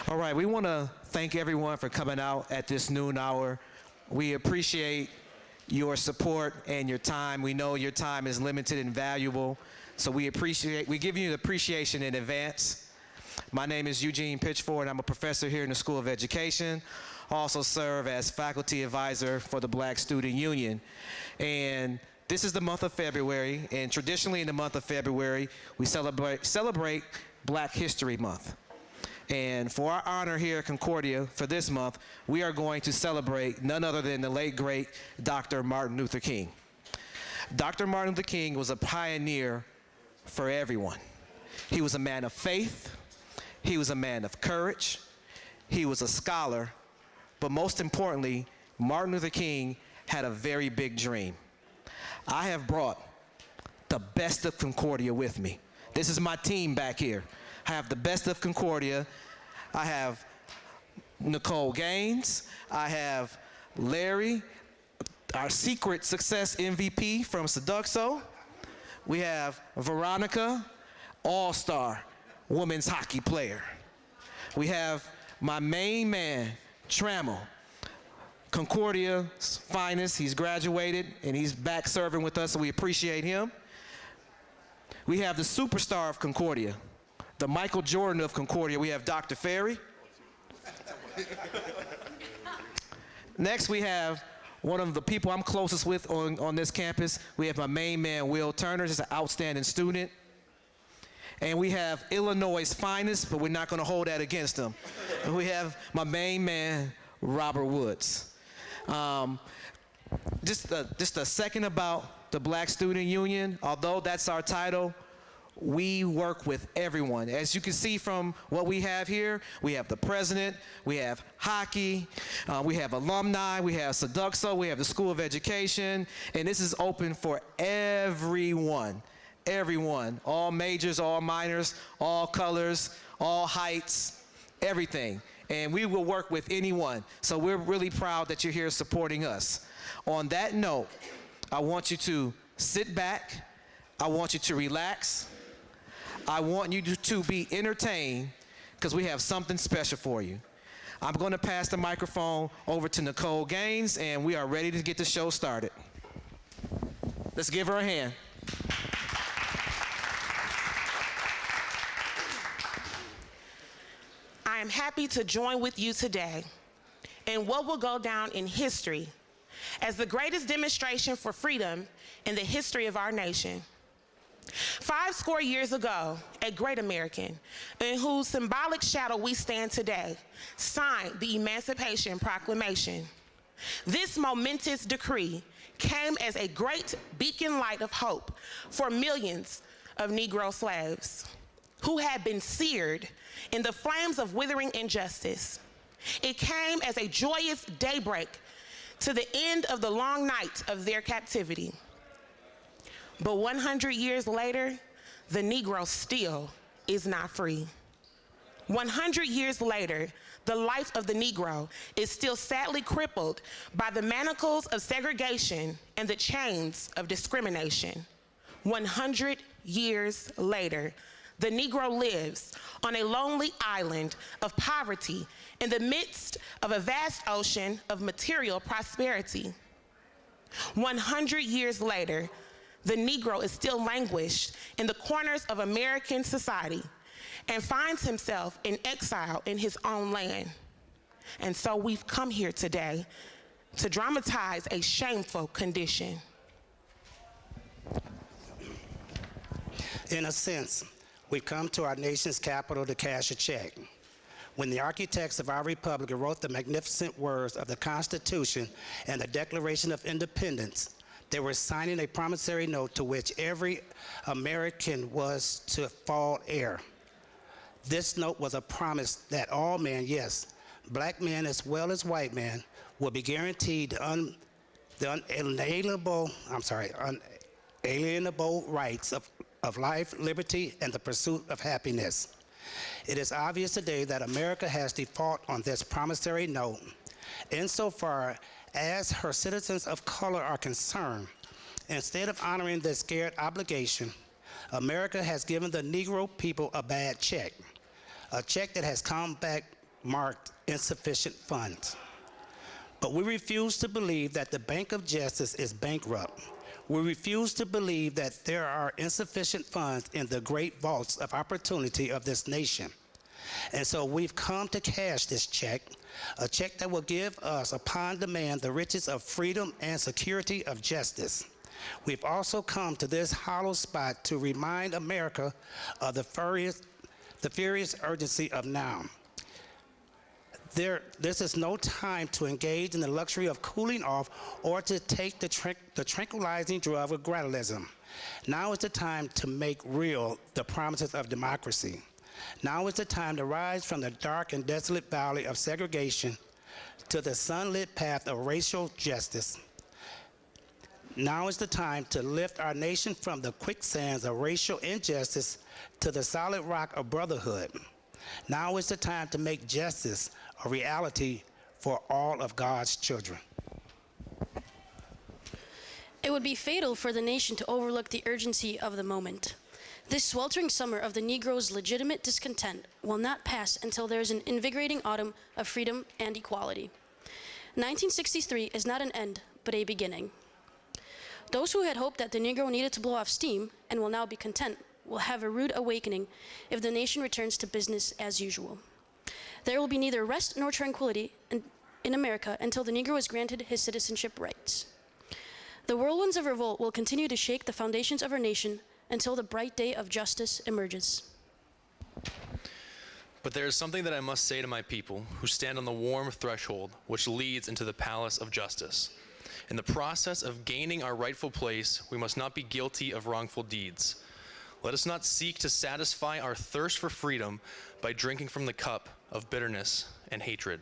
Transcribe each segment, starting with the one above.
All right, we want to thank everyone for coming out at this noon hour. We appreciate your support and your time. We know your time is limited and valuable, so we give you the appreciation in advance. My name is Eugene Pitchford. I'm a professor here in the School of Education. I also serve as faculty advisor for the Black Student Union. And this is the month of February, and traditionally in the month of February, we celebrate Black History Month. And for our honor here at Concordia for this month, we are going to celebrate none other than the late, great Dr. Martin Luther King. Dr. Martin Luther King was a pioneer for everyone. He was a man of faith. He was a man of courage. He was a scholar. But most importantly, Martin Luther King had a very big dream. I have brought the best of Concordia with me. This is my team back here. I have the best of Concordia. I have Nicole Gaines. I have Larry, our secret success MVP from Seduxo. We have Veronica, all-star women's hockey player. We have my main man, Trammell, Concordia's finest. He's graduated and he's back serving with us, so we appreciate him. We have the superstar of Concordia, the Michael Jordan of Concordia. We have Dr. Ferry. Next, we have one of the people I'm closest with on this campus. We have my main man, Will Turner. He's an outstanding student. And we have Illinois' finest, but we're not going to hold that against him. And we have my main man, Robert Woods. Just a second about the Black Student Union. Although that's our title, we work with everyone. As you can see from what we have here, we have the president, we have hockey, we have alumni, we have Seduxo, we have the School of Education, and this is open for everyone. Everyone, all majors, all minors, all colors, all heights, everything. And we will work with anyone. So we're really proud that you're here supporting us. On that note, I want you to sit back. I want you to relax. I want you to be entertained because we have something special for you. I'm going to pass the microphone over to Nicole Gaines, and we are ready to get the show started. Let's give her a hand. I am happy to join with you today in what will go down in history as the greatest demonstration for freedom in the history of our nation. 50 years ago, a great American, in whose symbolic shadow we stand today, signed the Emancipation Proclamation. This momentous decree came as a great beacon light of hope for millions of Negro slaves who had been seared in the flames of withering injustice. It came as a joyous daybreak to the end of the long night of their captivity. But 100 years later, the Negro still is not free. 100 years later, the life of the Negro is still sadly crippled by the manacles of segregation and the chains of discrimination. 100 years later, the Negro lives on a lonely island of poverty in the midst of a vast ocean of material prosperity. 100 years later, the Negro is still languished in the corners of American society and finds himself in exile in his own land. And so we've come here today to dramatize a shameful condition. In a sense, we've come to our nation's capital to cash a check. When the architects of our republic wrote the magnificent words of the Constitution and the Declaration of Independence, they were signing a promissory note to which every American was to fall heir. This note was a promise that all men, yes, black men as well as white men, will be guaranteed the unalienable rights of life, liberty, and the pursuit of happiness. It is obvious today that America has defaulted on this promissory note insofar as her citizens of color are concerned. Instead of honoring this scared obligation, America has given the Negro people a bad check, a check that has come back marked insufficient funds. But we refuse to believe that the Bank of Justice is bankrupt. We refuse to believe that there are insufficient funds in the great vaults of opportunity of this nation. And so we've come to cash this check, a check that will give us, upon demand, the riches of freedom and security of justice. We've also come to this hollow spot to remind America of the furious urgency of now. This is no time to engage in the luxury of cooling off or to take the tranquilizing drug of gradualism. Now is the time to make real the promises of democracy. Now is the time to rise from the dark and desolate valley of segregation to the sunlit path of racial justice. Now is the time to lift our nation from the quicksands of racial injustice to the solid rock of brotherhood. Now is the time to make justice a reality for all of God's children. It would be fatal for the nation to overlook the urgency of the moment. This sweltering summer of the Negro's legitimate discontent will not pass until there is an invigorating autumn of freedom and equality. 1963 is not an end, but a beginning. Those who had hoped that the Negro needed to blow off steam and will now be content will have a rude awakening if the nation returns to business as usual. There will be neither rest nor tranquility in America until the Negro is granted his citizenship rights. The whirlwinds of revolt will continue to shake the foundations of our nation until the bright day of justice emerges. But there is something that I must say to my people who stand on the warm threshold which leads into the palace of justice. In the process of gaining our rightful place, we must not be guilty of wrongful deeds. Let us not seek to satisfy our thirst for freedom by drinking from the cup of bitterness and hatred.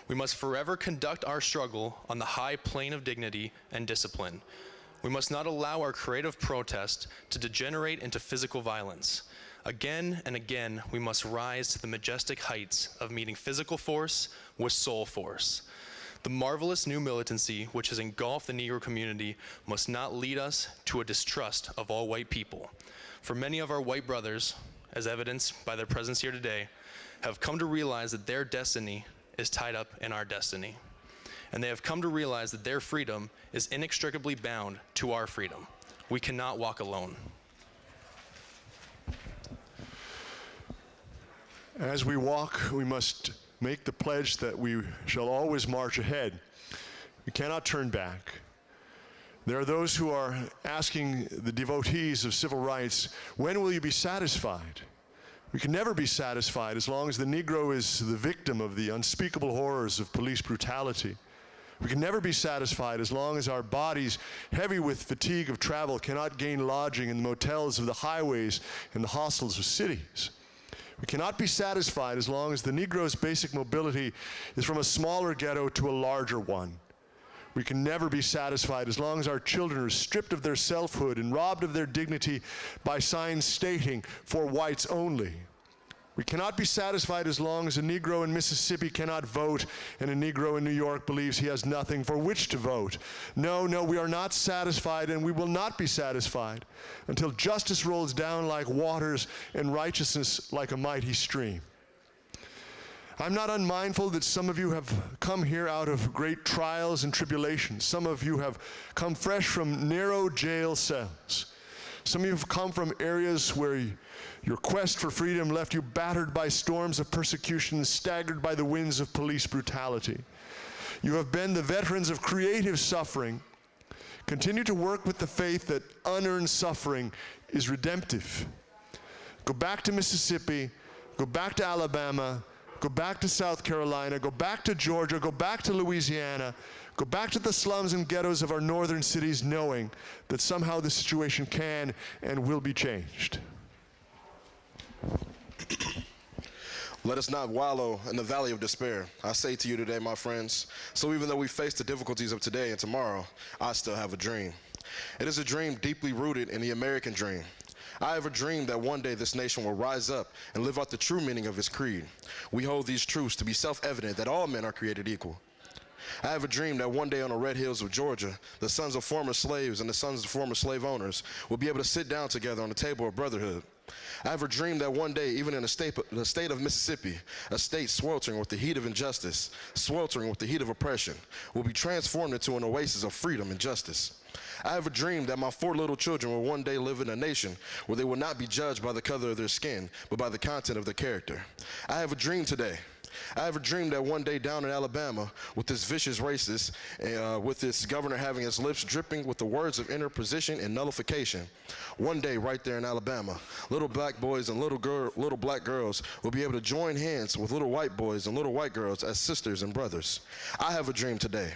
We must forever conduct our struggle on the high plane of dignity and discipline. We must not allow our creative protest to degenerate into physical violence. Again and again, we must rise to the majestic heights of meeting physical force with soul force. The marvelous new militancy which has engulfed the Negro community must not lead us to a distrust of all white people. For many of our white brothers, as evidenced by their presence here today, have come to realize that their destiny is tied up in our destiny. And they have come to realize that their freedom is inextricably bound to our freedom. We cannot walk alone. As we walk, we must make the pledge that we shall always march ahead. We cannot turn back. There are those who are asking the devotees of civil rights, when will you be satisfied? We can never be satisfied as long as the Negro is the victim of the unspeakable horrors of police brutality. We can never be satisfied as long as our bodies, heavy with fatigue of travel, cannot gain lodging in the motels of the highways and the hostels of cities. We cannot be satisfied as long as the Negro's basic mobility is from a smaller ghetto to a larger one. We can never be satisfied as long as our children are stripped of their selfhood and robbed of their dignity by signs stating, "For whites only." We cannot be satisfied as long as a Negro in Mississippi cannot vote and a Negro in New York believes he has nothing for which to vote. No, we are not satisfied, and we will not be satisfied until justice rolls down like waters and righteousness like a mighty stream. I'm not unmindful that some of you have come here out of great trials and tribulations. Some of you have come fresh from narrow jail cells. Some of you have come from areas where your quest for freedom left you battered by storms of persecution, staggered by the winds of police brutality. You have been the veterans of creative suffering. Continue to work with the faith that unearned suffering is redemptive. Go back to Mississippi, go back to Alabama, go back to South Carolina, go back to Georgia, go back to Louisiana, go back to the slums and ghettos of our northern cities, knowing that somehow the situation can and will be changed. Let us not wallow in the valley of despair. I say to you today, my friends, so even though we face the difficulties of today and tomorrow, I still have a dream. It is a dream deeply rooted in the American dream. I have a dream that one day this nation will rise up and live out the true meaning of its creed. We hold these truths to be self-evident that all men are created equal. I have a dream that one day on the red hills of Georgia, the sons of former slaves and the sons of former slave owners will be able to sit down together on the table of brotherhood. I have a dream that one day, even in the state of Mississippi, a state sweltering with the heat of injustice, sweltering with the heat of oppression, will be transformed into an oasis of freedom and justice. I have a dream that my 4 little children will one day live in a nation where they will not be judged by the color of their skin, but by the content of their character. I have a dream today. I have a dream that one day down in Alabama, with this vicious racist, with this governor having his lips dripping with the words of interposition and nullification, one day right there in Alabama, little black boys and little black girls will be able to join hands with little white boys and little white girls as sisters and brothers. I have a dream today.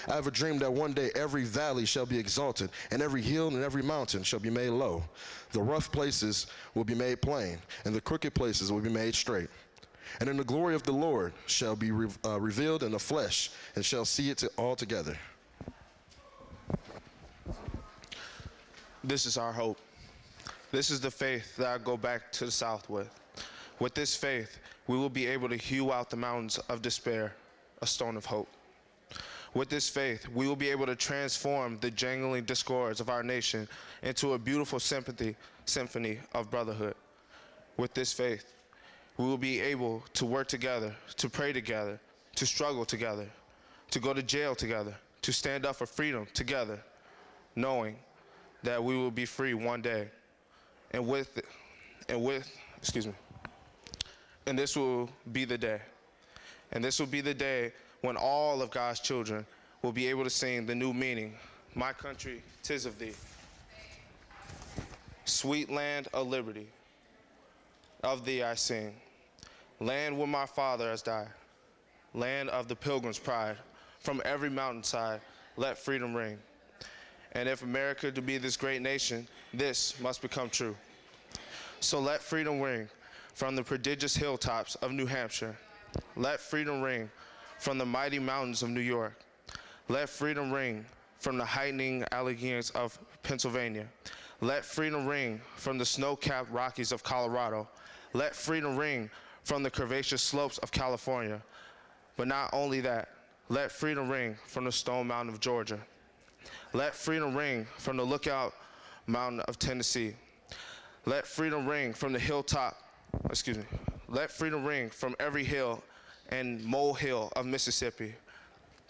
I have a dream that one day every valley shall be exalted, and every hill and every mountain shall be made low. The rough places will be made plain, and the crooked places will be made straight. And in the glory of the Lord shall be revealed in the flesh, and shall see it all together. This is our hope. This is the faith that I go back to the South with. With this faith, we will be able to hew out the mountains of despair, a stone of hope. With this faith, we will be able to transform the jangling discords of our nation into a beautiful symphony of brotherhood. With this faith, we will be able to work together, to pray together, to struggle together, to go to jail together, to stand up for freedom together, knowing that we will be free one day. And this will be the day. And this will be the day when all of God's children will be able to sing the new meaning, "My country, 'tis of thee." Sweet land of liberty, of thee I sing. Land where my father has died, land of the pilgrim's pride. From every mountainside, let freedom ring. And if America to be this great nation, this must become true. So let freedom ring from the prodigious hilltops of New Hampshire. Let freedom ring from the mighty mountains of New York. Let freedom ring from the heightening Alleghenies of Pennsylvania. Let freedom ring from the snow-capped Rockies of Colorado. Let freedom ring from the curvaceous slopes of California. But not only that, let freedom ring from the Stone Mountain of Georgia. Let freedom ring from the Lookout Mountain of Tennessee. Let freedom ring from the let freedom ring from every hill and molehill of Mississippi.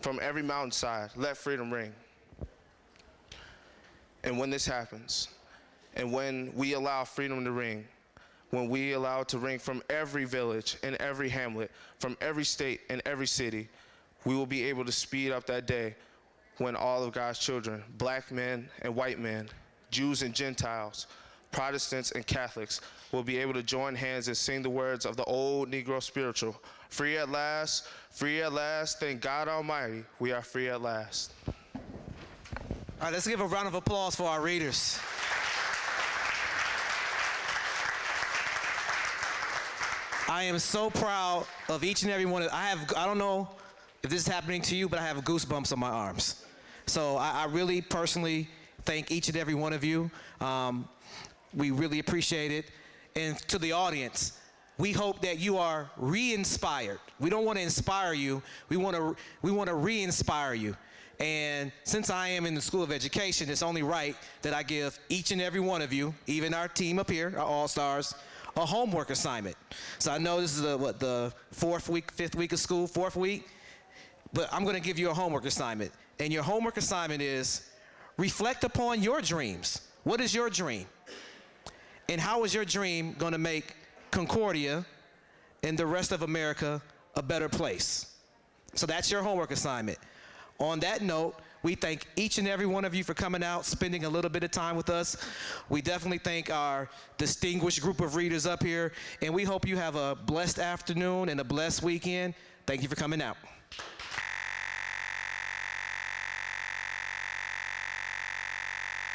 From every mountainside, let freedom ring. And when this happens, and when we allow freedom to ring, when we allow it to ring from every village and every hamlet, from every state and every city, we will be able to speed up that day when all of God's children, black men and white men, Jews and Gentiles, Protestants and Catholics, will be able to join hands and sing the words of the old Negro spiritual, free at last, thank God Almighty, we are free at last. All right, let's give a round of applause for our readers. I am so proud of each and every one of, I don't know if this is happening to you, but I have goosebumps on my arms. So I really personally thank each and every one of you. We really appreciate it. And to the audience, we hope that you are re-inspired. We don't want to inspire you. We want to re-inspire you. And since I am in the School of Education, it's only right that I give each and every one of you, even our team up here, our All-Stars, a homework assignment. So I know this is the 4th week, 5th week of school, 4th week, but I'm going to give you a homework assignment. And your homework assignment is reflect upon your dreams. What is your dream? And how is your dream going to make Concordia and the rest of America a better place? So that's your homework assignment. On that note, we thank each and every one of you for coming out, spending a little bit of time with us. We definitely thank our distinguished group of readers up here, and we hope you have a blessed afternoon and a blessed weekend. Thank you for coming out.